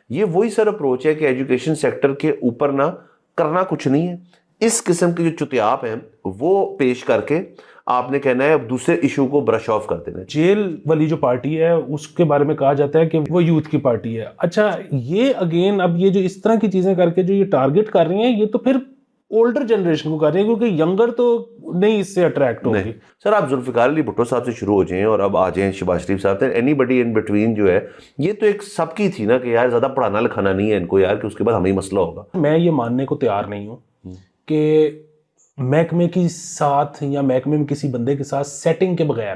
یہ وہی سر اپروچ ہے کہ ایجوکیشن سیکٹر کے اوپر نہ کرنا کچھ نہیں ہے. اس قسم کے جو چتیاپ ہیں وہ پیش کر کے آپ نے کہنا ہے اب دوسرے ایشو کو برش آف کر دینا. جیل والی جو پارٹی ہے اس کے بارے میں کہا جاتا ہے کہ وہ یوتھ کی پارٹی ہے. اچھا یہ اگین اب یہ جو اس طرح کی چیزیں کر کے جو یہ ٹارگٹ کر رہی ہیں یہ تو پھر اولڈر جنریشن کو کر رہی ہیں کیونکہ ینگر تو نہیں اس سے اٹریکٹ ہوگی. سر آپ ذوالفقار علی بھٹو صاحب سے شروع ہو جائیں اور اب آ جائیں شہباز شریف صاحب سے, اینی بڈی ان بٹوین جو ہے یہ تو ایک سب کی تھی نا کہ یار زیادہ پڑھانا لکھانا نہیں ہے ان کو یار کہ اس کے بعد ہمیں مسئلہ ہوگا. میں یہ ماننے کو تیار نہیں ہوں کہ محکمے کی ساتھ یا محکمے میں کسی بندے کے ساتھ سیٹنگ کے بغیر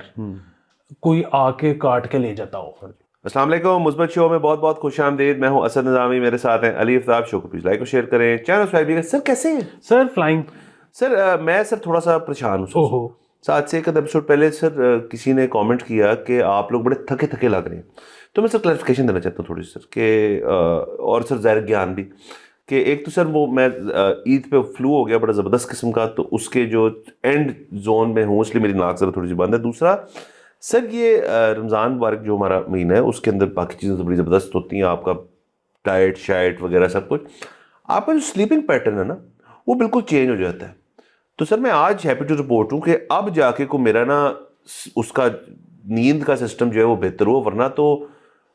کوئی آ کے کاٹ کے لے جاتا ہو. السلام علیکم, مثبت شو میں بہت بہت خوش آمدید. میں ہوں اسد نظامی, میرے ساتھ ہیں علی افتاب. شو کو پلیز لائک اور شیئر کریں, چینل سبسکرائب کیجیے. سر کیسے ہیں سر؟ فلائنگ سر. میں سر تھوڑا سا پریشان ہوں. ساتھ سے ایک ایپیسوڈ پہلے سر کسی نے کامنٹ کیا کہ آپ لوگ بڑے تھکے تھکے لگ رہے ہیں, تو میں سر کلیریفیکیشن دینا چاہتا ہوں تھوڑی سی سر کہ اور سر ظاہر گیان بھی کہ ایک تو سر وہ میں عید پہ فلو ہو گیا بڑا زبردست قسم کا, تو اس کے جو اینڈ زون میں ہوں اس لیے میری ناک سر تھوڑی سی بند ہے. دوسرا سر یہ رمضان مبارک جو ہمارا مہینہ ہے اس کے اندر باقی چیزیں بڑی زبردست ہوتی ہیں, آپ کا ڈائٹ شائٹ وغیرہ سب کچھ. آپ کا جو سلیپنگ پیٹرن ہے نا وہ بالکل چینج ہو جاتا ہے. تو سر میں آج ہیپی ٹو رپورٹ ہوں کہ اب جا کے کو میرا نا اس کا نیند کا سسٹم جو ہے وہ بہتر ہو, ورنہ تو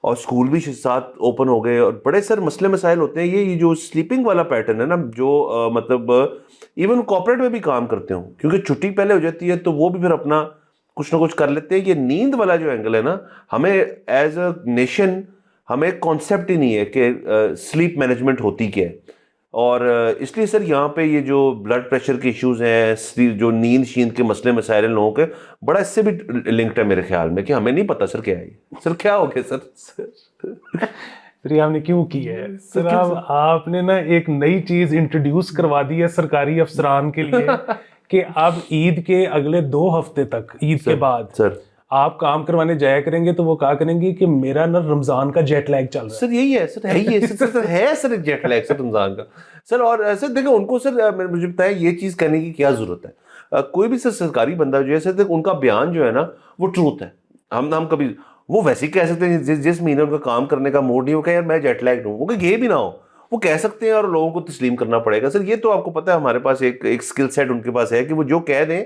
اور اسکول بھی ساتھ اوپن ہو گئے اور بڑے سر مسئلے مسائل ہوتے ہیں. یہ جو سلیپنگ والا پیٹرن ہے نا جو مطلب ایون کارپوریٹ میں بھی کام کرتے ہوں کیونکہ چھٹی پہلے ہو جاتی ہے تو وہ بھی پھر اپنا کچھ نہ کچھ کر لیتے ہیں. یہ نیند والا جو اینگل ہے نا ہمیں ایز اے نیشن ہمیں کانسیپٹ ہی نہیں ہے کہ سلیپ مینجمنٹ ہوتی کیا ہے. اور اس لیے سر یہاں پہ یہ جو بلڈ پریشر کے ایشوز ہیں, جو نیند شیند کے مسئلے مسائل ہیں لوگوں کے, بڑا اس سے بھی لنکڈ ہے میرے خیال میں کہ ہمیں نہیں پتا سر کیا ہے سر کیا ہو گیا سر. پھر آپ نے کیوں کی ہے سر؟ آپ نے نا ایک نئی چیز انٹروڈیوس کروا دی ہے سرکاری افسران کے لیے کہ اب عید کے اگلے 2 ہفتے تک, عید کے بعد سر آپ کام کروانے جایا کریں گے تو وہ کہا کریں گے کہ میرا نا رمضان کا جیٹ لیگ چل رہا ہے. سر یہی ہے سر, ہے سر جیٹ لیگ سر رمضان کا سر. اور سر دیکھیں ان کو سر مجھے بتائیں یہ چیز کرنے کی کیا ضرورت ہے؟ کوئی بھی سر سرکاری بندہ جو ہے سر ان کا بیان جو ہے نا وہ ٹروتھ ہے. ہم کبھی وہ ویسے ہی کہہ سکتے ہیں جس مہینے ان کا کام کرنے کا موڈ نہیں ہو کہ یار میں جیٹ لیگ ہوں, وہ کہ یہ بھی نہ ہو وہ کہہ سکتے ہیں اور لوگوں کو تسلیم کرنا پڑے گا. سر یہ تو آپ کو پتہ ہے ہمارے پاس ایک اسکل سیٹ ان کے پاس ہے کہ وہ جو کہہ دیں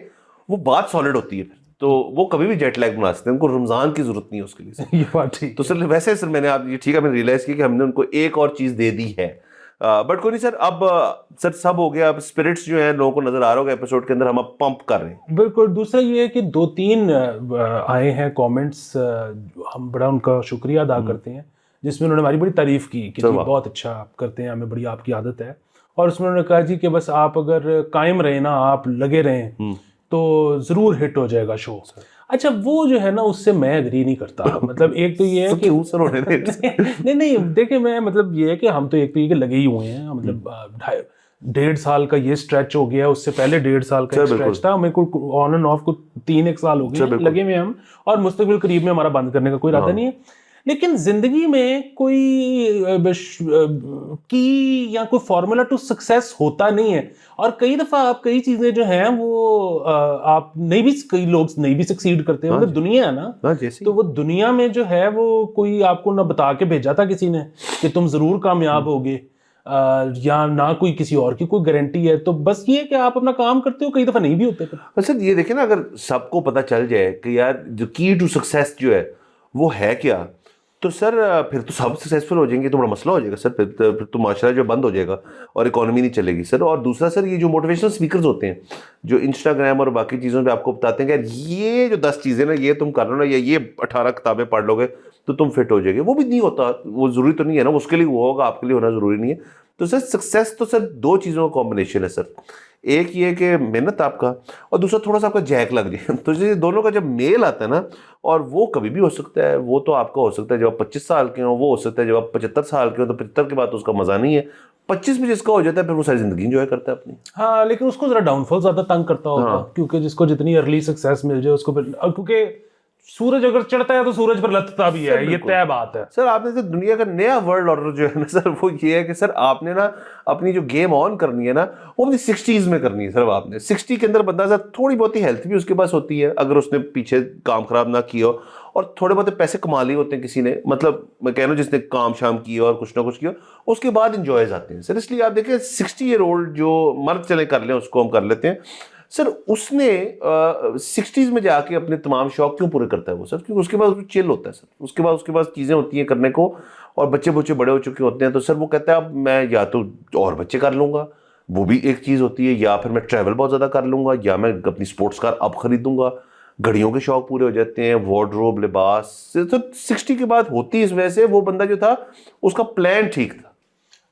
وہ بات سالڈ ہوتی ہے, پھر تو وہ کبھی بھی جیٹ لیگ بنا سکتے ہیں. ان کو رمضان کی ضرورت نہیں ہے اس کے لیے. یہ بات ٹھیک. تو سر ویسے سر میں نے آپ یہ ٹھیک ہے میں نے ریئلائز کیا کہ ہم نے ان کو ایک اور چیز دے دی ہے, بٹ کوئی نہیں سر. اب سر سب ہو گیا, اب اسپرٹس جو ہیں لوگوں کو نظر آ رہا ہوگا ایپیسوڈ کے اندر ہم اب پمپ کر رہے ہیں. بالکل. دوسرا یہ ہے کہ 2-3 آئے ہیں کامنٹس, ہم بڑا ان کا شکریہ ادا کرتے ہیں, جس میں انہوں نے ہماری بڑی تعریف کی کہ جی بہت اچھا آپ کرتے ہیں, ہمیں بڑی آپ کی عادت ہے. اور اس میں انہوں نے کہا جی کہ بس آپ اگر قائم رہیں نا, آپ لگے رہیں تو ضرور ہٹ ہو جائے گا شو. اچھا وہ جو ہے نا اس سے میں ایگری نہیں کرتا. مطلب ایک تو یہ ہے کہ نہیں دیکھیں میں مطلب یہ ہے کہ ہم تو ایک تو یہ کہ لگے ہی ہوئے ہیں, مطلب 1.5 سال کا یہ اسٹریچ ہو گیا, اس سے پہلے 1.5 سال کا اسٹریچ تھا, میرے کو آن اینڈ آف کو 3-1 سال ہو گئے لگے ہوئے ہم, اور مستقبل قریب میں ہمارا بند کرنے کا کوئی ارادہ نہیں ہے. لیکن زندگی میں کوئی کی یا کوئی فارمولا ٹو سکسیس ہوتا نہیں ہے, اور کئی دفعہ آپ کئی چیزیں جو ہیں وہ آپ نہیں بھی, کئی لوگ نہیں بھی سکسیڈ کرتے ہیں. مطلب دنیا ہے نا, تو وہ دنیا میں جو ہے وہ کوئی آپ کو نہ بتا کے بھیجا تھا کسی نے کہ تم ضرور کامیاب ہوگے, یا نہ کوئی کسی اور کی کوئی گارنٹی ہے. تو بس یہ کہ آپ اپنا کام کرتے ہو, کئی دفعہ نہیں بھی ہوتے. سر یہ دیکھیں نا اگر سب کو پتہ چل جائے کہ یار جو کی ٹو سکسیس جو ہے وہ ہے کیا, تو سر پھر تو سب سکسیزفل ہو جائیں گے, تو بڑا مسئلہ ہو جائے گا سر. پھر تو معاشرہ جو بند ہو جائے گا اور اکانومی نہیں چلے گی سر. اور دوسرا سر یہ جو موٹیویشنل اسپیکرز ہوتے ہیں جو انسٹاگرام اور باقی چیزوں پہ آپ کو بتاتے ہیں کہ یار یہ جو 10 چیزیں نا یہ تم کر لو نا, یا یہ 18 کتابیں پڑھ لو گے تو تم فٹ ہو جائے گے, وہ بھی نہیں ہوتا. وہ ضروری تو نہیں ہے نا, اس کے لیے وہ ہوگا, آپ کے لیے ہونا ضروری نہیں ہے. تو سر سکسیس تو سر 2 چیزوں کا کمبینیشن ہے سر. ایک یہ کہ محنت آپ کا, اور دوسرا تھوڑا سا آپ کا جیک لگ جائے. تو یہ دونوں کا جب میل آتا ہے نا, اور وہ کبھی بھی ہو سکتا ہے, وہ تو آپ کا ہو سکتا ہے جب آپ 25 سال کے ہوں, وہ ہو سکتا ہے جب آپ 75 سال کے ہوں. تو 75 کے بعد تو اس کا مزہ نہیں ہے. 25 میں جس کا ہو جاتا ہے پھر وہ ساری زندگی انجوائے کرتا ہے اپنی. ہاں لیکن اس کو ذرا ڈاؤن فال زیادہ تنگ کرتا ہوگا, کیونکہ جس کو جتنی ارلی سکسیس مل جائے اس کو پھر, کیونکہ سورج اگر چڑھتا ہے تو سورج پر لطتا بھی ہے, یہ طے بات ہے. سر آپ نے سر دنیا کا نیا ورلڈ آرڈر جو ہے نا سر, وہ یہ ہے کہ سر آپ نے نا اپنی جو گیم آن کرنی ہے نا وہ اپنی 60s میں کرنی ہے سر. آپ نے 60 کے اندر بندہ سر تھوڑی بہت ہی ہیلتھ بھی اس کے پاس ہوتی ہے اگر اس نے پیچھے کام خراب نہ کیا ہو, اور تھوڑے بہت پیسے کما لیے ہوتے ہیں کسی نے, مطلب میں کہہ رہا ہوں جس نے کام شام کیا اور کچھ نہ کچھ کیا, اس کے بعد انجوائز آتے ہیں سر. اس لیے آپ دیکھیں 60 ایئر اولڈ جو مرد چلے کر لیں اس کو ہم کر لیتے ہیں سر, اس نے 60s میں جا کے اپنے تمام شوق کیوں پورے کرتا ہے وہ سر؟ کیونکہ اس کے بعد چل ہوتا ہے سر, اس کے بعد چیزیں ہوتی ہیں کرنے کو, اور بچے بڑے ہو چکے ہوتے ہیں, تو سر وہ کہتا ہے اب میں یا تو اور بچے کر لوں گا, وہ بھی ایک چیز ہوتی ہے, یا پھر میں ٹریول بہت زیادہ کر لوں گا, یا میں اپنی سپورٹس کار اب خریدوں گا. گھڑیوں کے شوق پورے ہو جاتے ہیں, وارڈروب, لباس. تو 60 کے بعد ہوتی اس وجہ سے وہ بندہ جو تھا اس کا پلان ٹھیک تھا.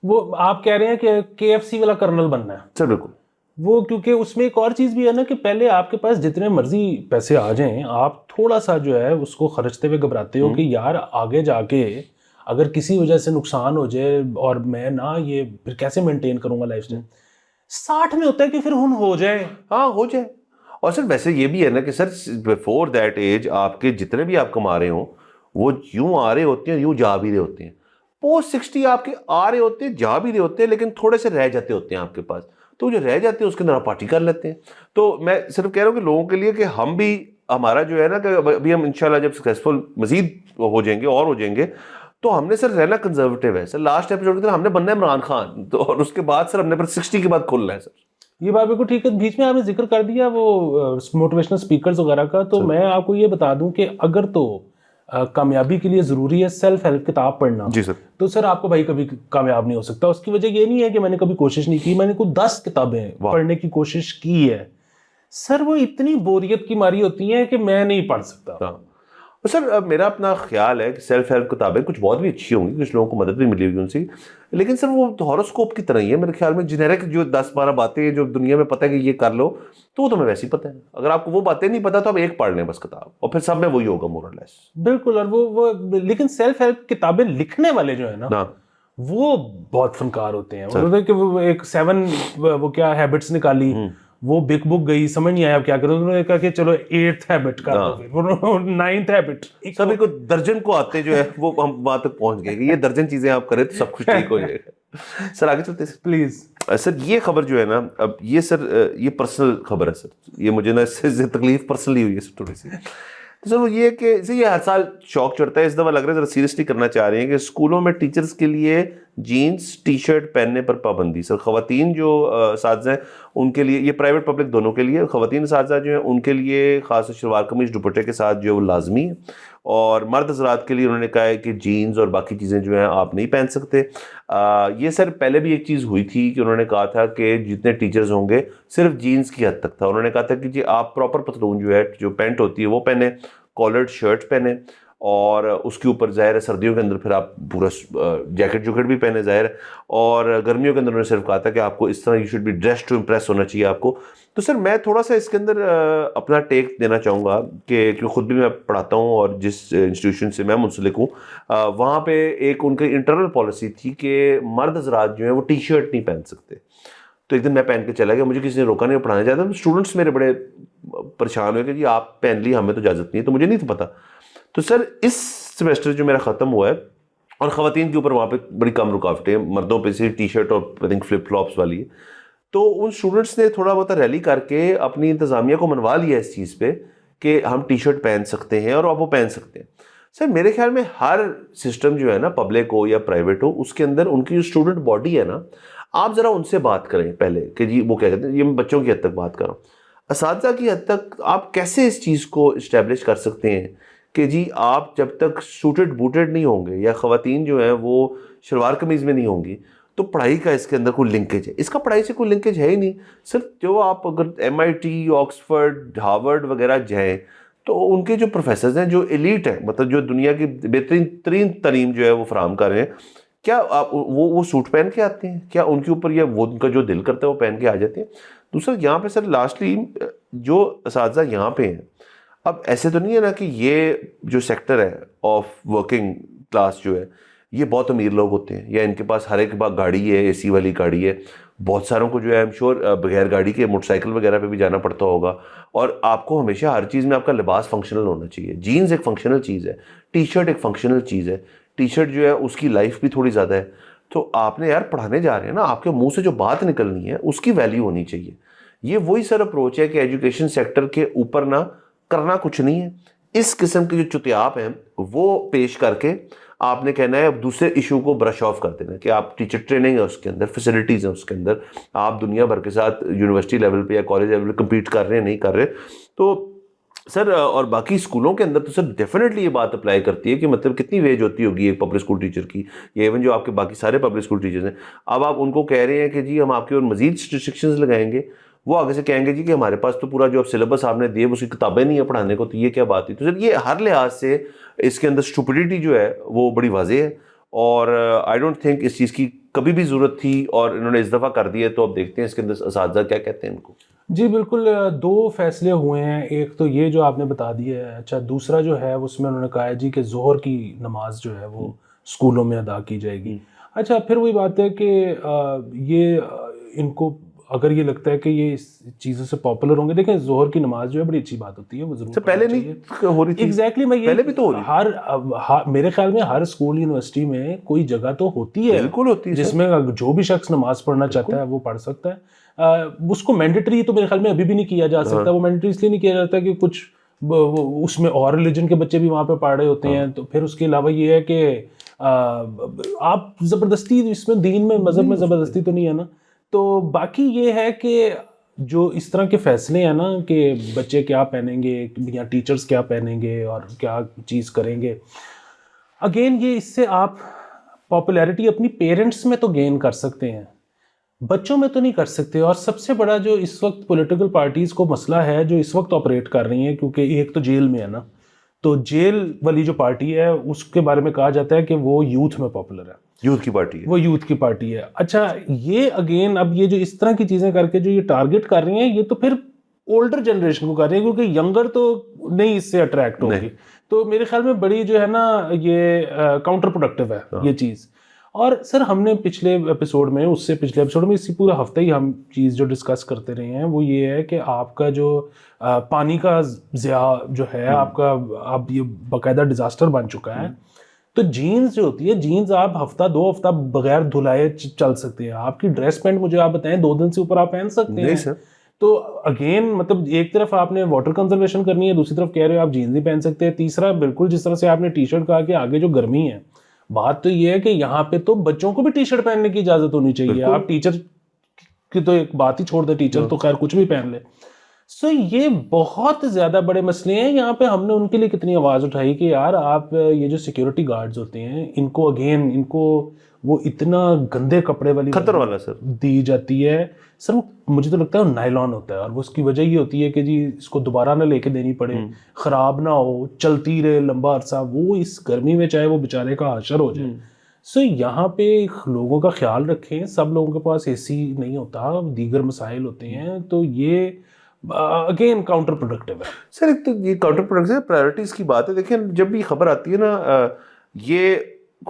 وہ آپ کہہ رہے ہیں کہ KFC والا کرنل بننا ہے سر بالکل. وہ کیونکہ اس میں ایک اور چیز بھی ہے نا کہ پہلے آپ کے پاس جتنے مرضی پیسے آ جائیں, آپ تھوڑا سا جو ہے اس کو خرچتے ہوئے گھبراتے ہو کہ یار آگے جا کے اگر کسی وجہ سے نقصان ہو جائے اور میں نا یہ پھر کیسے مینٹین کروں گا لائف اسٹائل. 60 میں ہوتا ہے کہ پھر ہو جائے. ہاں ہو جائے. اور سر ویسے یہ بھی ہے نا کہ سر بفور دیٹ ایج آپ کے جتنے بھی آپ کما رہے ہوں وہ یوں آ رہے ہوتے ہیں, یوں جا بھی رہے ہوتے ہیں. پوسٹ 60 آپ کے آ رہے ہوتے ہیں, جا بھی رہے ہوتے ہیں, لیکن تھوڑے سے رہ جاتے ہوتے ہیں آپ کے پاس. تو جو رہ جاتے ہیں اس کے اندر آپ پارٹی کر لیتے ہیں. تو میں صرف کہہ رہا ہوں کہ لوگوں کے لیے کہ ہم بھی, ہمارا جو ہے نا کہ ابھی ہم انشاءاللہ جب سکسیسفل مزید ہو جائیں گے اور ہو جائیں گے, تو ہم نے سر رہنا کنزرویٹو ہے سر. لاسٹ ایپیسوڈ کے اندر ہم نے بننا ہے عمران خان, تو اور اس کے بعد سر ہم نے پھر 60 کے بعد کھولنا ہے سر. یہ بات بالکل ٹھیک ہے. بیچ میں آپ نے ذکر کر دیا وہ موٹیویشنل اسپیکرز وغیرہ کا, تو میں آپ کو یہ بتا دوں کہ اگر تو کامیابی کے لیے ضروری ہے سیلف ہیلپ کتاب پڑھنا, جی سر, تو سر آپ کو بھائی کبھی کامیاب نہیں ہو سکتا. اس کی وجہ یہ نہیں ہے کہ میں نے کبھی کوشش نہیں کی, میں نے کوئی 10 کتابیں پڑھنے کی کوشش کی ہے سر, وہ اتنی بوریت کی ماری ہوتی ہیں کہ میں نہیں پڑھ سکتا. سر میرا اپنا خیال ہے کہ سیلف ہیلپ کتابیں کچھ بہت بھی اچھی ہوں گی, کچھ لوگوں کو مدد بھی ملی ہوگی ان سے, لیکن سر وہ ہاروسکوپ کی طرح ہی ہے میرے خیال میں. جنیرک جو 10-12 باتیں جو دنیا میں پتہ ہے کہ یہ کر لو, تو وہ تمہیں ویسے ہی پتہ ہے. اگر آپ کو وہ باتیں نہیں پتہ تو آپ ایک پڑھ لیں بس کتاب, اور پھر سب میں وہی ہوگا مور اور لیس. بالکل. اور وہ لیکن سیلف ہیلپ کتابیں لکھنے والے جو ہے نا وہ بہت فنکار ہوتے ہیں. انہوں نے کہ وہ ایک 7 وہ کیا ہیبٹس نکالی, وہ بگ بک گئی, سمجھ نہیں آیا اب کیا کرو. انہوں نے کہا کہ چلو 8th ہیبٹ کر دو, پھر 9th ہیبٹ. سبھی کو درجن کو آتے جو ہے وہ ہم وہاں تک پہنچ گئے کہ یہ درجن چیزیں آپ کریں تو سب کچھ ٹھیک ہو جائے گا. سر آگے چلتے ہیں پلیز. سر یہ خبر جو ہے نا, اب یہ سر یہ پرسنل خبر ہے سر, یہ مجھے نا اس سے تکلیف پرسنلی ہوئی ہے سر تھوڑی سی. تو سر وہ یہ کہ یہ ہر سال شوق چڑھتا ہے, اس دفعہ لگ رہا ہے ذرا سیریسلی کرنا چاہ رہے ہیں کہ اسکولوں میں ٹیچرز کے لیے جینس ٹی شرٹ پہننے پر پابندی. سر خواتین جو اساتذہ ہیں ان کے لیے, یہ پرائیویٹ پبلک دونوں کے لیے, خواتین اساتذہ جو ہیں ان کے لیے خاص شلوار قمیض دوپٹے کے ساتھ جو ہے وہ لازمی ہے, اور مرد حضرات کے لیے انہوں نے کہا ہے کہ جینز اور باقی چیزیں جو ہیں آپ نہیں پہن سکتے. یہ سر پہلے بھی ایک چیز ہوئی تھی کہ انہوں نے کہا تھا کہ جتنے ٹیچرز ہوں گے صرف جینز کی حد تک تھا. انہوں نے کہا تھا کہ جی آپ پراپر پتلون جو ہے, جو پینٹ ہوتی ہے وہ پہنیں, کالرڈ شرٹ پہنیں, اور اس کے اوپر ظاہر ہے سردیوں کے اندر پھر آپ پورا جیکٹ بھی پہنے ظاہر ہے, اور گرمیوں کے اندر انہوں نے صرف کہا تھا کہ آپ کو اس طرح you should be dress to impress ہونا چاہیے آپ کو. تو سر میں تھوڑا سا اس کے اندر اپنا ٹیک دینا چاہوں گا کہ خود بھی میں پڑھاتا ہوں اور جس انسٹیٹیوشن سے میں منسلک ہوں وہاں پہ ایک ان کی انٹرنل پالیسی تھی کہ مرد حضرات جو ہیں وہ ٹی شرٹ نہیں پہن سکتے. تو ایک دن میں پہن کے چلا گیا, مجھے کسی نے روکا نہیں, پڑھانے جاتا. اسٹوڈنٹس میرے بڑے پریشان ہوئے کہ جی آپ پہن لی, ہمیں تو اجازت نہیں ہے. تو مجھے نہیں تھا پتا. تو سر اس سیمسٹر جو میرا ختم ہوا ہے, اور خواتین کے اوپر وہاں پہ بڑی کم رکاوٹیں, مردوں پہ سے ٹی شرٹ اور آئی تھنک فلپ فلاپس والی ہے. تو ان اسٹوڈنٹس نے تھوڑا بہت ریلی کر کے اپنی انتظامیہ کو منوا لیا اس چیز پہ کہ ہم ٹی شرٹ پہن سکتے ہیں اور آپ وہ پہن سکتے ہیں. سر میرے خیال میں ہر سسٹم جو ہے نا, پبلک ہو یا پرائیویٹ ہو, اس کے اندر ان کی جو اسٹوڈنٹ باڈی ہے نا, آپ ذرا ان سے بات کریں پہلے کہ جی وہ کیا کہتے ہیں. یہ میں بچوں کی حد تک بات کر رہا ہوں, اساتذہ کی حد تک آپ کیسے اس چیز کو اسٹیبلش کر سکتے ہیں کہ جی آپ جب تک سوٹڈ بوٹڈ نہیں ہوں گے, یا خواتین جو ہیں وہ شلوار قمیض میں نہیں ہوں گی, تو پڑھائی کا اس کے اندر کوئی لنکیج ہے؟ اس کا پڑھائی سے کوئی لنکیج ہے ہی نہیں. صرف جو آپ اگر MIT, آکسفرڈ, ہارورڈ وغیرہ جائیں تو ان کے جو پروفیسرز ہیں جو ایلیٹ ہیں, مطلب جو دنیا کی بہترین تعلیم جو ہے وہ فراہم کر رہے ہیں, کیا وہ سوٹ پہن کے آتے ہیں؟ کیا ان کے اوپر یا وہ ان کا جو دل کرتا ہے وہ پہن کے آ جاتے ہیں؟ دوسرا یہاں پہ سر لاسٹلی جو اساتذہ یہاں پہ ہیں, اب ایسے تو نہیں ہے نا کہ یہ جو سیکٹر ہے آف ورکنگ کلاس جو ہے یہ بہت امیر لوگ ہوتے ہیں, یا ان کے پاس ہر ایک پاس گاڑی ہے, AC والی گاڑی ہے. بہت ساروں کو جو ہے ایم شور بغیر گاڑی کے موٹر سائیکل وغیرہ پہ بھی جانا پڑتا ہوگا. اور آپ کو ہمیشہ ہر چیز میں آپ کا لباس فنکشنل ہونا چاہیے. جینز ایک فنکشنل چیز ہے, ٹی شرٹ ایک فنکشنل چیز ہے. ٹی شرٹ جو ہے اس کی لائف بھی تھوڑی زیادہ ہے. تو آپ نے یار پڑھانے جا رہے ہیں نا, آپ کے منہ سے جو بات نکلنی ہے اس کی ویلیو ہونی چاہیے. یہ وہی سر اپروچ ہے کہ ایجوکیشن سیکٹر کے اوپر نہ کرنا کچھ نہیں ہے, اس قسم کے جو چتیاپ ہیں وہ پیش کر کے آپ نے کہنا ہے اب دوسرے ایشو کو برش آف کر دینا کہ آپ ٹیچر ٹریننگ ہے اس کے اندر، فیسلٹیز ہیں اس کے اندر، آپ دنیا بھر کے ساتھ یونیورسٹی لیول پہ یا کالج لیول پہ کمپیٹ کر رہے ہیں نہیں کر رہے. تو سر اور باقی اسکولوں کے اندر تو سر ڈیفینیٹلی یہ بات اپلائی کرتی ہے کہ مطلب کتنی ویج ہوتی ہوگی ایک پبلک اسکول ٹیچر کی، یا ایون جو آپ کے باقی سارے پبلک اسکول ٹیچرز ہیں. اب آپ ان کو کہہ رہے ہیں کہ جی ہم آپ کے اور مزید ریسٹرکشنز لگائیں گے، وہ آگے سے کہیں گے جی کہ ہمارے پاس تو پورا جو اب سلیبس آپ نے دیے اس کی کتابیں نہیں ہیں پڑھانے کو، تو یہ کیا بات ہے. تو سر یہ ہر لحاظ سے اس کے اندر اسٹوپڈیٹی جو ہے وہ بڑی واضح ہے، اور آئی ڈونٹ تھنک اس چیز کی کبھی بھی ضرورت تھی، اور انہوں نے اس دفعہ کر دی ہے. تو اب دیکھتے ہیں اس کے اندر اساتذہ کیا کہتے ہیں ان کو. جی بالکل، دو فیصلے ہوئے ہیں. ایک تو یہ جو آپ نے بتا دیا ہے. اچھا دوسرا جو ہے اس میں انہوں نے کہا ہے جی کہ ظہر کی نماز جو ہے وہ اسکولوں میں ادا کی جائے گی. اچھا پھر وہی بات ہے کہ یہ ان کو اگر یہ لگتا ہے کہ یہ اس چیزوں سے پاپولر ہوں گے، دیکھیں ظہر کی نماز جو ہے بڑی اچھی بات ہوتی ہے، وہ ضرور پہلے نہیں ہو رہی تھی. ایگزیکٹلی میں پہلے بھی تو ہو رہی میرے خیال میں ہر اسکول یونیورسٹی میں کوئی جگہ تو ہوتی ہے بالکل ہوتی ہے جس میں جو بھی شخص نماز پڑھنا چاہتا ہے وہ پڑھ سکتا ہے. اس کو مینڈیٹری تو میرے خیال میں ابھی بھی نہیں کیا جا سکتا. وہ مینڈیٹری اس لیے نہیں کیا جاتا کہ کچھ اس میں اور ریلیجن کے بچے بھی وہاں پہ پڑھ رہے ہوتے ہیں. تو پھر اس کے علاوہ یہ ہے کہ آپ زبردستی اس میں دین میں مذہب میں زبردستی تو نہیں ہے نا. تو باقی یہ ہے کہ جو اس طرح کے فیصلے ہیں نا کہ بچے کیا پہنیں گے یا ٹیچرز کیا پہنیں گے اور کیا چیز کریں گے، اگین یہ اس سے آپ پاپولیرٹی اپنی پیرنٹس میں تو گین کر سکتے ہیں، بچوں میں تو نہیں کر سکتے. اور سب سے بڑا جو اس وقت پولیٹیکل پارٹیز کو مسئلہ ہے جو اس وقت آپریٹ کر رہی ہیں، کیونکہ ایک تو جیل میں ہے نا، تو جیل والی جو پارٹی ہے اس کے بارے میں کہا جاتا ہے کہ وہ یوتھ میں پاپولر ہے، یوتھ کی پارٹی ہے، وہ یوتھ کی پارٹی ہے. اچھا یہ اگین اب یہ جو اس طرح کی چیزیں کر کے جو یہ ٹارگٹ کر رہی ہیں، یہ تو پھر اولڈر جنریشن کو کر رہی ہیں، کیونکہ ینگر تو نہیں اس سے اٹریکٹ ہوگی. تو میرے خیال میں بڑی جو ہے نا یہ کاؤنٹر پروڈکٹیو ہے یہ چیز. اور سر ہم نے پچھلے ایپیسوڈ میں اس سے پچھلے ایپیسوڈ میں اسی پورا ہفتہ ہی ہم چیز جو ڈسکس کرتے رہے ہیں وہ یہ ہے کہ آپ کا جو پانی کا ضیاع جو ہے آپ کا اب یہ باقاعدہ ڈیزاسٹر بن چکا ہے. تو جینز جو ہوتی ہے، جینز آپ ہفتہ 2 ہفتہ بغیر دھلائے چل سکتے ہیں. آپ کی ڈریس پینٹ مجھے آپ بتائیں 2 دن سے اوپر آپ پہن سکتے ہیں. تو اگین مطلب ایک طرف آپ نے واٹر کنزرویشن کرنی ہے، دوسری طرف کہہ رہے ہو آپ جینز نہیں پہن سکتے. تیسرا بالکل جس طرح سے آپ نے ٹی شرٹ کہا کہ آگے جو گرمی ہے، بات تو یہ ہے کہ یہاں پہ تو بچوں کو بھی ٹی شرٹ پہننے کی اجازت ہونی چاہیے. آپ ٹیچر کی تو ایک بات ہی چھوڑ دیں، ٹیچر تو خیر کچھ بھی پہن لے. سو یہ بہت زیادہ بڑے مسئلے ہیں. یہاں پہ ہم نے ان کے لیے کتنی آواز اٹھائی کہ یار آپ یہ جو سیکیورٹی گارڈز ہوتے ہیں ان کو اگین ان کو وہ اتنا گندے کپڑے والی خطر والا سر دی جاتی ہے. سر مجھے تو لگتا ہے نائلون ہوتا ہے، اور وہ اس کی وجہ یہ ہوتی ہے کہ جی اس کو دوبارہ نہ لے کے دینی پڑے، خراب نہ ہو، چلتی رہے لمبا عرصہ، وہ اس گرمی میں چاہے وہ بیچارے کا حشر ہو جائے. سو یہاں پہ لوگوں کا خیال رکھیں. سب لوگوں کے پاس اے سی نہیں ہوتا، دیگر مسائل ہوتے ہیں. تو یہ اگین کاؤنٹر پروڈکٹیو ہے. سر ایک تو یہ کاؤنٹر پروڈکٹیو ہے، پرائیورٹیز کی بات ہے. دیکھیں جب بھی خبر آتی ہے نا یہ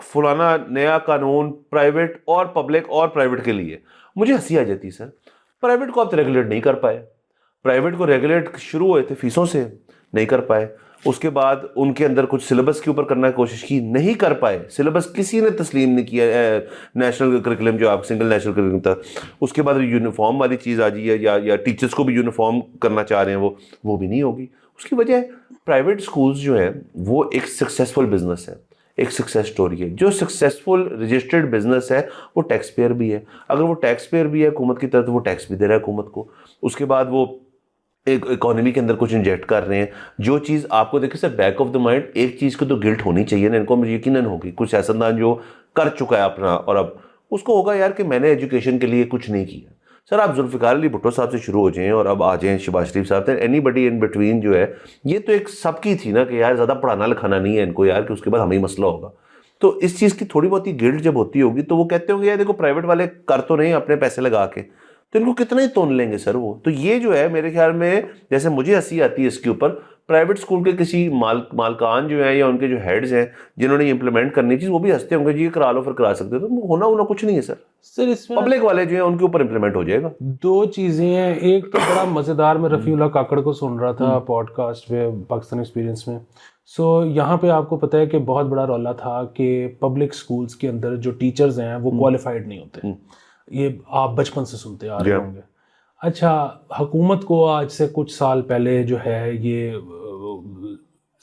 فلانا نیا قانون پرائیویٹ اور پبلک اور پرائیویٹ کے لیے، مجھے ہنسی آ جاتی ہے. سر پرائیویٹ کو آپ ریگولیٹ نہیں کر پائے. پرائیویٹ کو ریگولیٹ شروع ہوئے تھے فیسوں سے، نہیں کر پائے. اس کے بعد ان کے اندر کچھ سلیبس کے اوپر کرنے کی کوشش کی، نہیں کر پائے. سلیبس کسی نے تسلیم نہیں کیا. نیشنل کریکولم جو آپ سنگل نیشنل کریکولم تھا، اس کے بعد یونیفارم والی چیز آ جی ہے، یا ٹیچرس کو بھی یونیفارم کرنا چاہ رہے ہیں، وہ بھی نہیں ہوگی. اس کی وجہ ہے پرائیویٹ اسکولز جو ہیں وہ ایک سکسیسفل بزنس ہے، ایک سکسیس سٹوری ہے. جو سکسیسفل رجسٹرڈ بزنس ہے وہ ٹیکس پیئر بھی ہے. اگر وہ ٹیکس پیئر بھی ہے حکومت کی طرف، وہ ٹیکس بھی دے رہا ہے حکومت کو. اس کے بعد وہ ایک اکانومی کے اندر کچھ انجیکٹ کر رہے ہیں. جو چیز آپ کو دیکھیں سر بیک آف دا مائنڈ ایک چیز کو تو گلٹ ہونی چاہیے نا ان کو، مجھے یقیناً ہوگی. کچھ سیاستدان جو کر چکا ہے اپنا اور اب اس کو ہوگا یار کہ میں نے ایجوکیشن کے لیے کچھ نہیں کیا. سر آپ ذوالفقار علی بھٹو صاحب سے شروع ہو جائیں اور اب آ جائیں شہباز شریف صاحب تک، اینی بڈی ان بٹوین جو ہے یہ تو ایک سب کی تھی نا کہ یار زیادہ پڑھانا لکھانا نہیں ہے ان کو یار، کہ اس کے بعد ہمیں مسئلہ ہوگا. تو اس چیز کی تھوڑی بہت ہی گلٹ جب ہوتی ہوگی تو وہ کہتے ہوں گے یار دیکھو پرائیویٹ والے کر تو نہیں اپنے پیسے لگا کے، تو ان کو کتنا ہی تون لیں گے سر وہ. تو یہ جو ہے میرے خیال میں جیسے مجھے ہنسی آتی ہے اس کے اوپر، پرائیویٹ اسکول کے کسی مالکان جو ہیں یا ان کے جو ہیڈز ہیں جنہوں نے امپلیمنٹ کرنی چیز، وہ بھی ہنستے ہوں گے جی کرا لو پھر کرا سکتے. تو ہونا کچھ نہیں ہے سر. سر اس میں پبلک والے جو ہیں ان کے اوپر امپلیمنٹ ہو جائے گا. 2 چیزیں ہیں. ایک تو بڑا مزیدار، میں رفیع اللہ کاکڑ کو سن رہا تھا پوڈ کاسٹ پہ پاکستان ایکسپیرینس میں. سو یہاں پہ آپ کو پتہ ہے کہ بہت بڑا رولا تھا کہ پبلک سکولز کے اندر جو ٹیچرز ہیں وہ کوالیفائڈ نہیں ہوتے. یہ آپ بچپن سے سنتے آ رہے ہوں گے. اچھا حکومت کو آج سے کچھ سال پہلے جو ہے یہ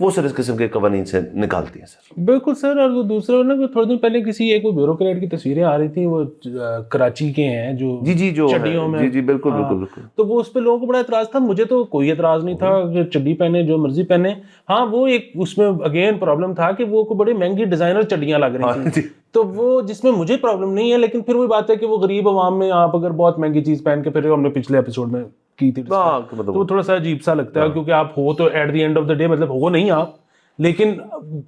وہ سر اس قسم کے قوانین سے نکالتی ہیں سر. بالکل سر. اور وہ دوسرا نا تھوڑے دن پہلے کسی ایک وہ بیوروکریٹ کی تصویریں آ رہی تھیں, وہ کراچی کے ہیں جو جو چڈیوں میں, جی بالکل بالکل, تو وہ اس پہ لوگوں کو بڑا اعتراض تھا. مجھے تو کوئی اعتراض نہیں تھا کہ چڈی پہنے جو مرضی پہنے. ہاں وہ ایک اس میں اگین پرابلم تھا کہ وہ بڑی مہنگی ڈیزائنر چڈیاں لگ رہی تھیں, تو وہ جس میں مجھے پرابلم نہیں ہے, لیکن پھر وہی بات ہے کہ وہ غریب عوام میں آپ اگر بہت مہنگی چیز پہن کے, پھر ہم نے پچھلے ایپیسوڈ میں کی تھی, تو وہ تھوڑا سا عجیب سا لگتا ہے, کیونکہ آپ ہو تو at the end of the day مطلب ہو نہیں آپ, لیکن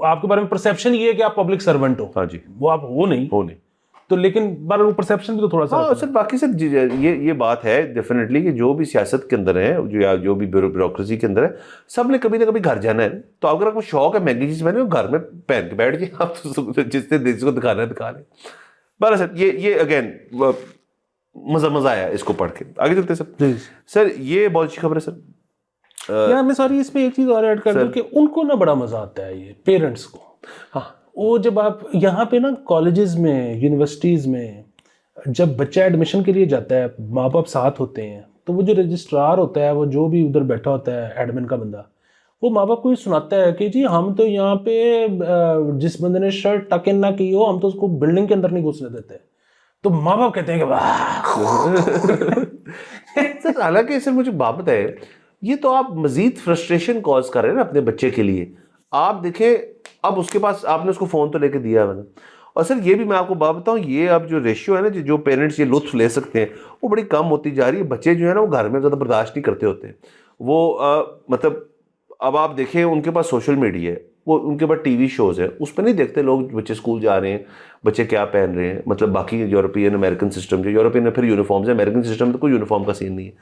آپ کے بارے میں پرسیپشن یہ ہے کہ آپ پبلک سرونٹ ہو. ہاں جی, وہ آپ ہو نہیں تو, لیکن بار وہ پرسیپشن بھی تو تھوڑا سا سر. باقی سر یہ بات ہے ڈیفینیٹلی کہ جو بھی سیاست کے اندر ہے, جو بھی بیوروکریسی کے اندر ہے, سب نے کبھی نہ کبھی گھر جانا ہے. تو اگر آپ کو شوق ہے مہنگی چیز پہنے, گھر میں پہن کے بیٹھ کے آپ جس کو دکھانا ہے دکھا لیں. بارہ سر یہ اگین مزہ آیا اس کو پڑھ کے. آگے چلتے سر. سر یہ بہت اچھی خبر ہے سر. یار میں سوری اس میں ایک چیز اور ایڈ کر دوں کہ ان کو نا بڑا مزہ آتا ہے, یہ پیرنٹس کو. ہاں وہ جب آپ یہاں پہ نا کالجز میں, یونیورسٹیز میں جب بچہ ایڈمیشن کے لیے جاتا ہے, ماں باپ ساتھ ہوتے ہیں, تو وہ جو رجسٹرار ہوتا ہے, وہ جو بھی ادھر بیٹھا ہوتا ہے ایڈمن کا بندہ, وہ ماں باپ کو یہ سناتا ہے کہ جی ہم تو یہاں پہ جس بندے نے شرٹ ٹک ان نہ کی ہو, ہم تو اس کو بلڈنگ کے اندر نہیں گھسنے دیتے. تو ماں باپ کہتے ہیں کہ سر حالانکہ سر مجھے بات بتائے, یہ تو آپ مزید فرسٹریشن کاز کر رہے ہیں نا اپنے بچے کے لیے. آپ دیکھیں اب اس کے پاس آپ نے اس کو فون تو لے کے دیا ہے میں نے, اور سر یہ بھی میں آپ کو بات بتاؤں, یہ اب جو ریشیو ہے نا جو پیرنٹس یہ لطف لے سکتے ہیں وہ بڑی کم ہوتی جا رہی ہے. بچے جو ہے نا وہ گھر میں زیادہ برداشت نہیں کرتے ہوتے. وہ مطلب اب آپ دیکھیں ان کے پاس سوشل میڈیا ہے, وہ ان کے پاس ٹی وی شوز ہیں, اس پہ نہیں دیکھتے لوگ بچے اسکول جا رہے ہیں, بچے کیا پہن رہے ہیں. مطلب باقی یورپین امریکن سسٹم, جو یورپین میں پھر یونیفارمز ہیں, امریکن سسٹم میں تو کوئی یونیفارم کا سین نہیں ہے,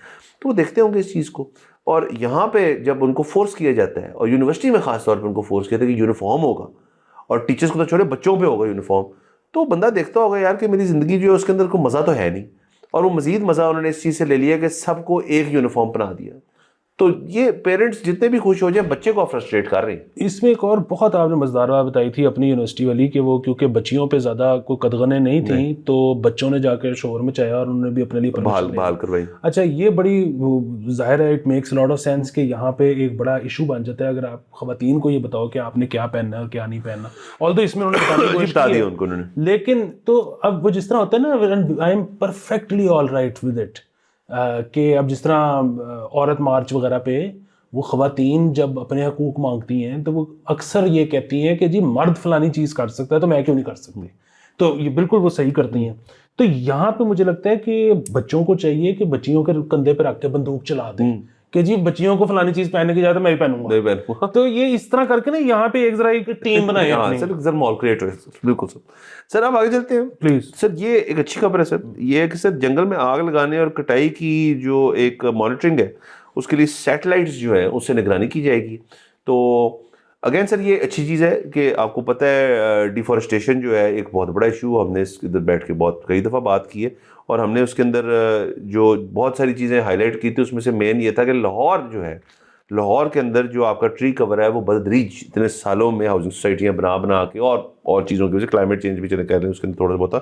تو وہ دیکھتے ہوں گے اس چیز کو. اور یہاں پہ جب ان کو فورس کیا جاتا ہے, اور یونیورسٹی میں خاص طور پہ ان کو فورس کیا جاتا ہے کہ یونیفارم ہوگا, اور ٹیچرس کو تو چھوڑے بچوں پہ ہوگا یونیفارم, تو بندہ دیکھتا ہوگا یار کہ میری زندگی جو ہے اس کے اندر کوئی مزہ تو ہے نہیں. اور وہ مزید مزہ انہوں نے اس چیز سے لے لیا کہ سب کو ایک یونیفارم بنا دیا. تو یہ پیرنٹس جتنے بھی خوش ہو جائیں, بچے کو فرسٹریٹ کر رہے ہیں. اس میں ایک اور بہت آپ نے مزدار بات بتائی تھی اپنی یونیورسٹی والی, کہ وہ کیونکہ بچیوں پہ زیادہ کوئی قدغنیں نہیں تھیں, تو بچوں نے جا کے شور مچایا اور انہوں نے بھی اپنے لیے بحال کروائی. اچھا یہ بڑی ظاہر ہے, it makes lot of sense کہ یہاں پہ ایک بڑا ایشو بن جاتا ہے اگر آپ خواتین کو یہ بتاؤ کہ آپ نے کیا پہننا ہے اور کیا نہیں پہننا. آلدو اس میں انہوں نے بتا دیا ان کو, لیکن تو اب وہ جس طرح ہوتا ہے نا, I am perfectly all right with it, کہ اب جس طرح عورت مارچ وغیرہ پہ وہ خواتین جب اپنے حقوق مانگتی ہیں تو وہ اکثر یہ کہتی ہیں کہ جی مرد فلانی چیز کر سکتا ہے تو میں کیوں نہیں کر سکتی. تو یہ بالکل وہ صحیح کرتی ہیں. تو یہاں پہ مجھے لگتا ہے کہ بچوں کو چاہیے کہ بچیوں کے کندھے پہ رکھ کے بندوق چلا دیں کہ جی بچیوں کو فلانی چیز پہننے کی اجازت میں بھی پہنوں گا. تو یہ اس طرح کر کے نا یہاں پہ ایک ذرا ایک ٹیم بنائے سر, ماحول کریٹ ہوئے. بالکل سر. سر آپ آگے چلتے ہیں پلیز. سر یہ ایک اچھی خبر ہے سر, یہ ہے کہ سر جنگل میں آگ لگانے اور کٹائی کی جو ایک مانیٹرنگ ہے اس کے لیے سیٹلائٹس جو ہے اس سے نگرانی کی جائے گی. تو اگین سر یہ اچھی چیز ہے کہ آپ کو پتہ ہے ڈیفارسٹیشن جو ہے ایک بہت بڑا ایشو, ہم نے اس ادھر بیٹھ کے بہت کئی دفعہ بات کی ہے, اور ہم نے اس کے اندر جو بہت ساری چیزیں ہائی لائٹ کی تھی, اس میں سے مین یہ تھا کہ لاہور جو ہے, لاہور کے اندر جو آپ کا ٹری کور ہے وہ بتدریج اتنے سالوں میں ہاؤسنگ سوسائٹیاں بنا کے اور چیزوں کی وجہ سے کلائمیٹ چینج بھی چلے کہہ رہے ہیں, اس کے اندر تھوڑا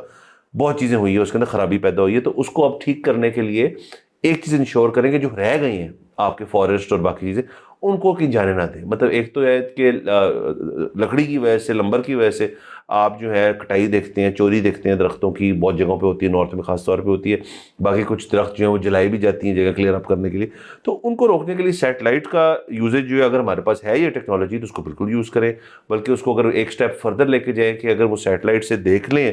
بہت چیزیں ہوئی ہیں, اس کے اندر خرابی پیدا ہوئی ہے. تو اس کو اب ٹھیک کرنے کے لیے ایک چیز انشور کریں کہ جو رہ گئی ہیں آپ کے فارسٹ اور باقی چیزیں, ان کو کہیں جانے نہ دیں. مطلب ایک تو ہے کہ لکڑی کی وجہ سے, لمبر کی وجہ سے آپ جو ہے کٹائی دیکھتے ہیں, چوری دیکھتے ہیں درختوں کی, بہت جگہوں پہ ہوتی ہے, نارتھ میں خاص طور پہ ہوتی ہے. باقی کچھ درخت جو ہیں وہ جلائی بھی جاتی ہیں جگہ کلیئر اپ کرنے کے لیے. تو ان کو روکنے کے لیے سیٹلائٹ کا یوزیج جو ہے, اگر ہمارے پاس ہے یہ ٹیکنالوجی تو اس کو بالکل یوز کریں. بلکہ اس کو اگر ایک سٹیپ فردر لے کے جائیں کہ اگر وہ سیٹلائٹ سے دیکھ لیں,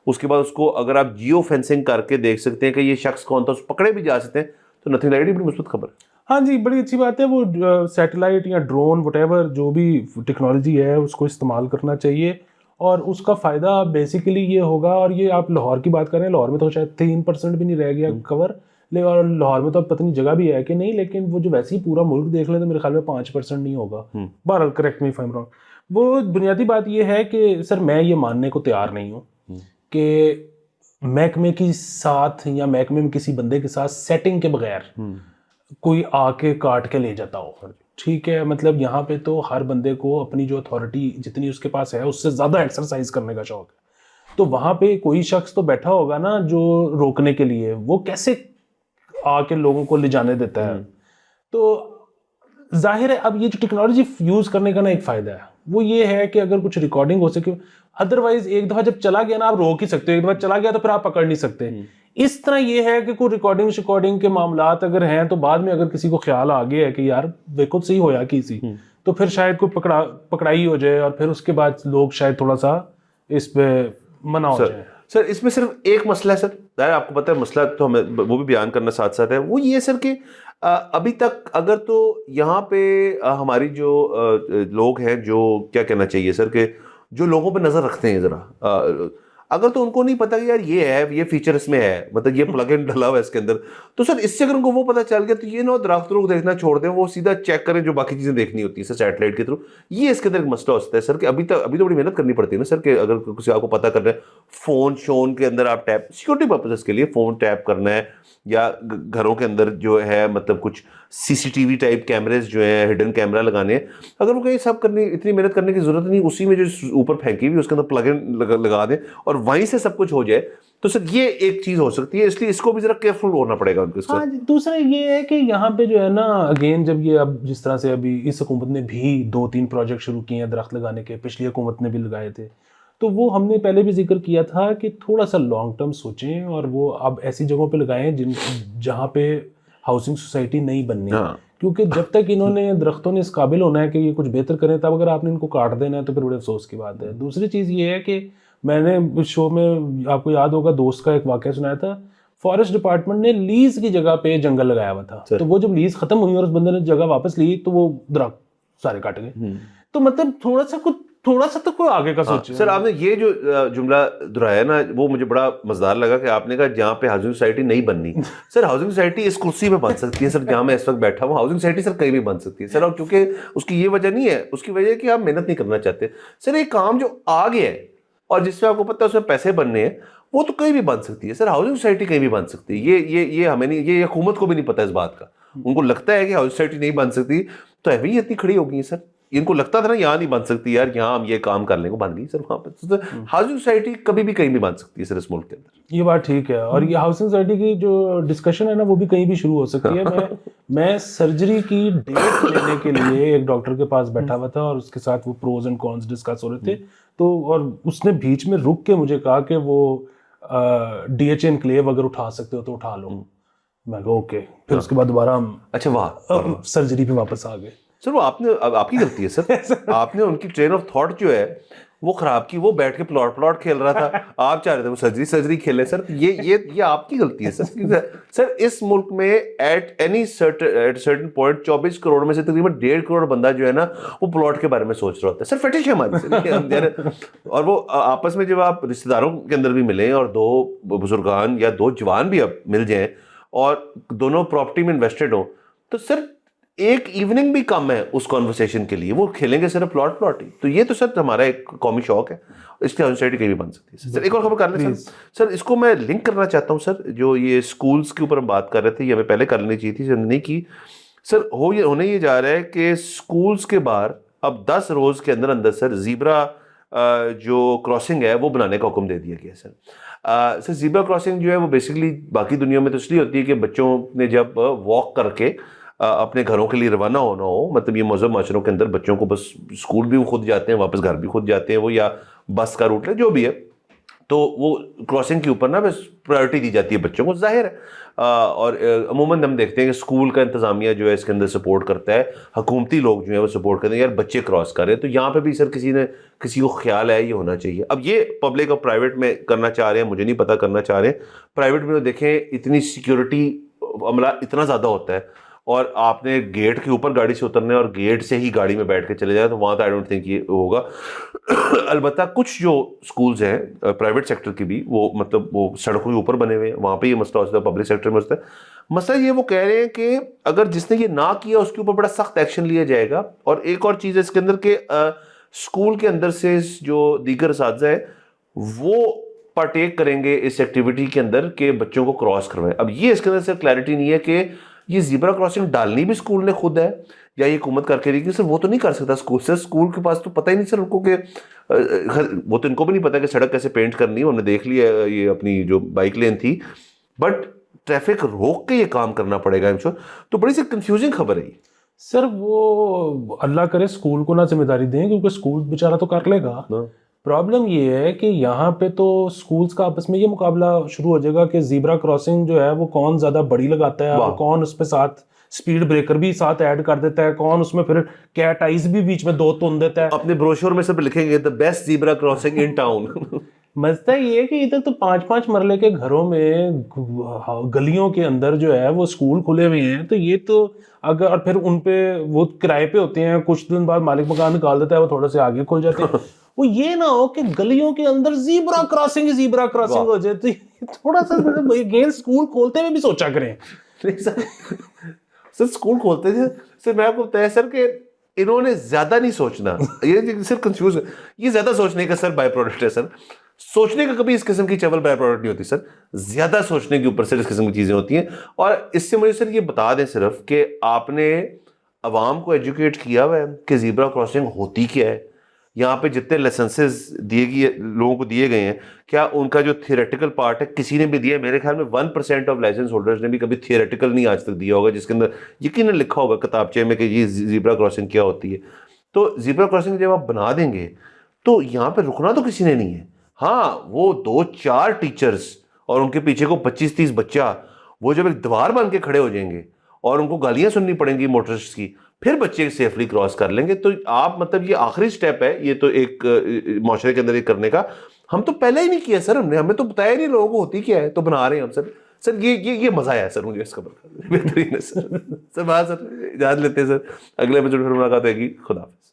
اس کے بعد اس کو اگر آپ جیو فینسنگ کر کے دیکھ سکتے ہیں کہ یہ شخص کون تھا, اس پکڑے بھی جا سکتے ہیں, تو نتھنگ لائٹ بڑی مثبت خبر ہے. ہاں جی, بڑی اچھی بات ہے. وہ سیٹلائٹ یا ڈرون وٹ ایور جو بھی ٹیکنالوجی ہے اس کو استعمال کرنا چاہیے, اور اس کا فائدہ بیسیکلی یہ ہوگا. اور یہ آپ لاہور کی بات کریں, لاہور میں تو شاید 3% بھی نہیں رہ گیا کور, اور لاہور میں تو پتہ نہیں جگہ بھی ہے کہ نہیں, لیکن وہ جو ویسے ہی پورا ملک دیکھ لیں تو میرے خیال میں 5% نہیں ہوگا. بہرحال correct me if I am wrong. وہ بنیادی بات یہ ہے کہ سر میں یہ ماننے کو تیار نہیں ہوں کہ محکمے کی ساتھ یا محکمے میں کسی بندے کے ساتھ سیٹنگ کے بغیر کوئی آ کے کاٹ کے لے جاتا ہو. ٹھیک ہے, مطلب یہاں پہ تو ہر بندے کو اپنی جو اتھارٹی جتنی اس کے پاس ہے اس سے زیادہ ایکسرسائز کرنے کا شوق ہے. تو وہاں پہ کوئی شخص تو بیٹھا ہوگا نا جو روکنے کے لیے, وہ کیسے آ کے لوگوں کو لے جانے دیتا ہے. تو ظاہر ہے اب یہ جو ٹیکنالوجی یوز کرنے کا نا ایک فائدہ ہے وہ یہ ہے کہ اگر کچھ ریکارڈنگ ہو سکے, ادروائز ایک دفعہ جب چلا گیا نا آپ روک ہی سکتے ہو, ایک دفعہ چلا گیا تو پھر آپ پکڑ نہیں سکتے. اس طرح یہ ہے کہ کوئی ریکارڈنگ کے معاملات اگر ہیں تو بعد میں اگر کسی کو خیال آ گیا ہے کہ یار دیکھو صحیح ہویا کسی, تو پھر شاید کوئی پکڑائی ہو جائے اور پھر اس کے بعد لوگ شاید تھوڑا سا اس پہ منع ہو جائے. سر اس میں صرف ایک مسئلہ ہے سر, آپ کو پتہ ہے مسئلہ تو ہمیں وہ بھی بیان کرنا ساتھ ساتھ ہے, وہ یہ سر کہ ابھی تک اگر تو یہاں پہ ہماری جو لوگ ہیں جو کیا کہنا چاہیے سر کہ جو لوگوں پہ نظر رکھتے ہیں ذرا, اگر تو ان کو نہیں پتا کہ یار یہ فیچر اس میں ہے, مطلب یہ پلگ ان ڈلا ہوا ہے اس کے اندر, تو سر اس سے اگر ان کو وہ پتا چل گیا تو یہ نہ درخت لوگ دیکھنا چھوڑ دیں, وہ سیدھا چیک کریں جو باقی چیزیں دیکھنی ہوتی ہیں سر سیٹلائٹ کے تھرو. یہ اس کے اندر ایک مسئلہ ہوتا ہے سر کہ ابھی تو بڑی محنت کرنی پڑتی ہے نا سر, کہ اگر کسی آپ کو پتا کرنا ہے فون شون کے اندر آپ ٹیپ سیکورٹی پرپز کے لیے فون ٹیپ کرنا ہے, یا گھروں کے اندر جو ہے مطلب کچھ CCTV ٹائپ کیمریز جو ہیں ہڈن کیمرہ لگانے ہیں, اگر وہ کہیں سب کرنے اتنی محنت کرنے کی ضرورت نہیں, اسی میں جو اوپر پھینکی ہوئی اس کے اندر پلگ ان لگا دیں اور وہیں سے سب کچھ ہو جائے, تو سر یہ ایک چیز ہو سکتی ہے. اس لیے اس کو بھی ذرا کیئرفل ہونا پڑے گا ان کو. ہاں دوسرا یہ ہے کہ یہاں پہ جو ہے نا اگین جب یہ اب جس طرح سے ابھی اس حکومت نے بھی 2-3 پروجیکٹ شروع کیے ہیں درخت لگانے کے, پچھلی حکومت نے بھی لگائے تھے, تو وہ ہم نے پہلے بھی ذکر کیا تھا کہ تھوڑا سا لانگ ٹرم سوچیں اور وہ اب ایسی جگہوں پہ لگائیں جہاں پہ ہاؤسنگ سوسائٹی نہیں بننی, کیونکہ جب تک انہوں نے درختوں نے اس قابل ہونا ہے کہ یہ کچھ بہتر کریں, تب اگر آپ نے ان کو کاٹ دینا ہے تو پھر بڑے افسوس کی بات ہے. دوسری چیز یہ ہے کہ میں نے اس شو میں آپ کو یاد ہوگا دوست کا ایک واقعہ سنایا تھا, فارسٹ ڈپارٹمنٹ نے لیز کی جگہ پہ جنگل لگایا ہوا تھا, تو وہ جب لیز ختم ہوئی اور اس بندے نے جگہ واپس لی تو وہ درخت سارے کاٹ گئے. تو مطلب تھوڑا سا تو کوئی آگے کا سوچے. سر آپ نے یہ جو جملہ دہرایا نا وہ مجھے بڑا مزدار لگا کہ آپ نے کہا جہاں پہ ہاؤسنگ سوسائٹی نہیں بننی. سر ہاؤسنگ سوسائٹی اس کرسی پہ بن سکتی ہے سر, جہاں میں اس وقت بیٹھا ہوں ہاؤسنگ سوسائٹی سر کہیں بھی بن سکتی ہے سر, اور کیونکہ اس کی یہ وجہ نہیں ہے, اس کی وجہ ہے کہ آپ محنت نہیں کرنا چاہتے. سر ایک کام جو آ گیا ہے اور جس میں آپ کو پتہ ہے اس میں پیسے بننے ہیں, وہ تو کہیں بھی بن سکتی ہے سر. ہاؤسنگ سوسائٹی کہیں بھی بن سکتی ہے, یہ ہمیں نہیں, یہ حکومت کو بھی نہیں پتہ اس بات کا. ان کو لگتا ہے کہ ہاؤسنگ سوسائٹی نہیں بن سکتی تو اہمیت اتنی کھڑی ہو گئی سر. ان کو لگتا تھا نا یہاں نہیں بن سکتی, یار یہاں ہم یہ کام کر لیں گے, بن گئی سر وہاں پہ. ہاؤسنگ سوسائٹی کبھی بھی کہیں بھی بن سکتی ہے سر اس ملک کے اندر. یہ بات ٹھیک ہے, اور یہ ہاؤسنگ سوسائٹی کی جو ڈسکشن ہے نا وہ بھی کہیں بھی شروع ہو سکتی ہے. میں سرجری کی ڈیٹ لینے کے لیے ایک ڈاکٹر کے پاس بیٹھا ہوا تھا اور اس کے ساتھ وہ پروز اینڈ کونس ڈسکس ہو رہے تھے, تو اور اس نے بیچ میں رک کے مجھے کہا کہ وہ DHA انکلیو اگر اٹھا سکتے ہو تو اٹھا لو. میں کہا اوکے, پھر اس کے بعد دوبارہ ہم اچھا واہ سرجری پہ واپس آ گئے. سر وہ آپ کی غلطی ہے سر, آپ نے ان کی ٹرین آف تھاٹ جو ہے وہ خراب کی. وہ بیٹھ کے پلاٹ کھیل رہا تھا, آپ چاہ رہے تھے وہ سرجری کھیلے. سر یہ آپ کی غلطی ہے سر. سر اس ملک میں ایٹ سرٹن پوائنٹ 24 کروڑ میں سے تقریباً 1.5 کروڑ بندہ جو ہے نا وہ پلاٹ کے بارے میں سوچ رہا ہوتا ہے. سر فیٹش ہے ہماری. اور وہ آپس میں جب آپ رشتے داروں کے اندر بھی ملیں اور 2 بزرگان یا 2 جوان بھی اب مل جائیں اور دونوں پراپرٹی میں انویسٹڈ ہوں, تو سر ایک ایوننگ بھی کم ہے اس کانورسیشن کے لیے. وہ کھیلیں گے صرف پلاٹ ہی. تو یہ تو سر ہمارا ایک قومی شوق ہے, اس لیے سوسائٹی کہیں بھی بن سکتی ہے. سر ایک اور خبر کر لیں سر, اس کو میں لنک کرنا چاہتا ہوں سر. جو یہ سکولز کے اوپر ہم بات کر رہے تھے, یہ ہمیں پہلے کر لینی چاہیے تھی, نہیں کی. سر ہونے یہ جا رہا ہے کہ سکولز کے باہر اب 10 روز کے اندر سر زیبرا جو کراسنگ ہے وہ بنانے کا حکم دے دیا گیا سر. سر زیبرا کراسنگ جو ہے وہ بیسیکلی باقی دنیا میں تو اس لیے ہوتی ہے کہ بچوں نے جب واک کر کے اپنے گھروں کے لیے روانہ ہونا ہو, مطلب یہ مہذب معاشروں کے اندر بچوں کو بس اسکول بھی وہ خود جاتے ہیں, واپس گھر بھی خود جاتے ہیں وہ, یا بس کا روٹ لے جو بھی ہے, تو وہ کراسنگ کے اوپر نا بس پرائیورٹی دی جاتی ہے بچوں کو, ظاہر ہے. اور عموماً ہم دیکھتے ہیں کہ اسکول کا انتظامیہ جو ہے اس کے اندر سپورٹ کرتا ہے, حکومتی لوگ جو ہیں وہ سپورٹ کرتے ہیں یار بچے کراس کر رہے ہیں. تو یہاں پہ بھی سر کسی کو خیال ہے یہ ہونا چاہیے. اب یہ پبلک اور پرائیویٹ میں کرنا چاہ رہے ہیں, مجھے نہیں پتا کرنا چاہ رہے ہیں. پرائیویٹ میں دیکھیں اتنی سیکیورٹی عملہ اتنا زیادہ ہوتا ہے, اور آپ نے گیٹ کے اوپر گاڑی سے اترنا ہے اور گیٹ سے ہی گاڑی میں بیٹھ کے چلے جائے, تو وہاں تو آئی ڈونٹ تھنک یہ ہوگا. البتہ کچھ جو سکولز ہیں پرائیویٹ سیکٹر کی بھی, وہ مطلب وہ سڑکوں کے اوپر بنے ہوئے ہیں, وہاں پہ یہ مسئلہ ہوتا ہے. پبلک سیکٹر میں ہوتا ہے مسئلہ یہ, وہ کہہ رہے ہیں کہ اگر جس نے یہ نہ کیا اس کے اوپر بڑا سخت ایکشن لیا جائے گا. اور ایک اور چیز ہے اس کے اندر کہ اسکول کے اندر سے جو دیگر اساتذہ ہیں وہ پارٹیک کریں گے اس ایکٹیویٹی کے اندر کہ بچوں کو کراس کروائیں. اب یہ اس کے اندر سے کلیئرٹی نہیں ہے کہ یہ زیبرا کراسنگ ڈالنی بھی اسکول نے خود ہے یا یہ حکومت کر کے رہی ہے. سر وہ تو نہیں کر سکتا اسکول سے, اسکول کے پاس تو پتہ ہی نہیں سر ان کو کہ وہ تو ان کو بھی نہیں پتا کہ سڑک کیسے پینٹ کرنی ہے. انہوں نے دیکھ لیا یہ اپنی جو بائک لین تھی, بٹ ٹریفک روک کے یہ کام کرنا پڑے گا. تو بڑی سی کنفیوزنگ خبر ہے. سر وہ اللہ کرے اسکول کو نہ ذمہ داری دیں کیونکہ اسکول بیچارہ تو کر لے گا. پرابلم یہ ہے کہ یہاں پہ تو اسکولس کا آپس میں یہ مقابلہ شروع ہو جائے گا کہ زیبرا کراسنگ جو ہے وہ کون زیادہ بڑی لگاتا ہے اور کون اس پہ ساتھ سپیڈ بریکر بھی ساتھ ایڈ کر دیتا ہے, کون اس میں پھر کیٹ آئیز بھی بیچ میں 2 تن دیتا ہے. اپنے بروشور میں سب لکھیں گے the best zebra crossing in town. مسئلہ یہ ہے کہ ادھر تو 5-5 مرلے کے گھروں میں گلیوں کے اندر جو ہے وہ اسکول کھلے ہوئے ہیں, تو یہ تو اگر اور پھر ان پہ وہ کرائے پہ ہوتے ہیں, کچھ دن بعد مالک مکان نکال دیتا ہے, وہ تھوڑے سے آگے کھل جاتے ہیں. وہ یہ نہ ہو کہ گلیوں کے اندر زیبرا کراسنگ ہو جائے, تو تھوڑا سا اگین اسکول کھولتے ہوئے بھی سوچا کریں. سر اسکول کھولتے تھے سر, میں آپ کو بتایا سر کہ انہوں نے زیادہ نہیں سوچنا, یہ سر کنفیوز ہے, یہ زیادہ سوچنے کا سر بائی پروڈکٹ ہے سر. سوچنے کا کبھی اس قسم کی چول بائی پروڈکٹ نہیں ہوتی سر, زیادہ سوچنے کے اوپر سر اس قسم کی چیزیں ہوتی ہیں. اور اس سے مجھے سر یہ بتا دیں صرف کہ آپ نے عوام کو ایجوکیٹ کیا ہوا ہے کہ زیبرا کراسنگ ہوتی کیا ہے, یہاں پہ جتنے لائسنسز لوگوں کو دیے گئے ہیں کیا ان کا جو تھیوریٹیکل پارٹ ہے کسی نے بھی دیا ہے؟ میرے خیال میں 1% آف لائسنس ہولڈرز نے بھی کبھی تھیوریٹیکل نہیں آج تک دیا ہوگا جس کے اندر یقیناً لکھا ہوگا کتابچے میں کہ یہ زیبرا کراسنگ کیا ہوتی ہے. تو زیبرا کراسنگ جب آپ بنا دیں گے تو یہاں پہ رکنا تو کسی نے نہیں ہے. ہاں وہ 2-4 ٹیچرز اور ان کے پیچھے کو 25-30 بچہ وہ جب ایک دیوار بن کے کھڑے ہو جائیں گے اور ان کو گالیاں سننی پڑیں گی موٹرسٹ کی, پھر بچے سیفلی کراس کر لیں گے. تو آپ مطلب یہ آخری سٹیپ ہے یہ تو ایک معاشرے کے اندر یہ کرنے کا. ہم تو پہلے ہی نہیں کیا سر, ہمیں تو بتایا نہیں لوگوں کو ہوتی کیا ہے, تو بنا رہے ہیں ہم سر. سر یہ مزہ آیا سر مجھے اس خبر کا, بہترین ہے سر. سر بات سر اجازت لیتے ہیں سر, اگلے ایپیسوڈ پھر ملاقات ہوگی. خدا حافظ.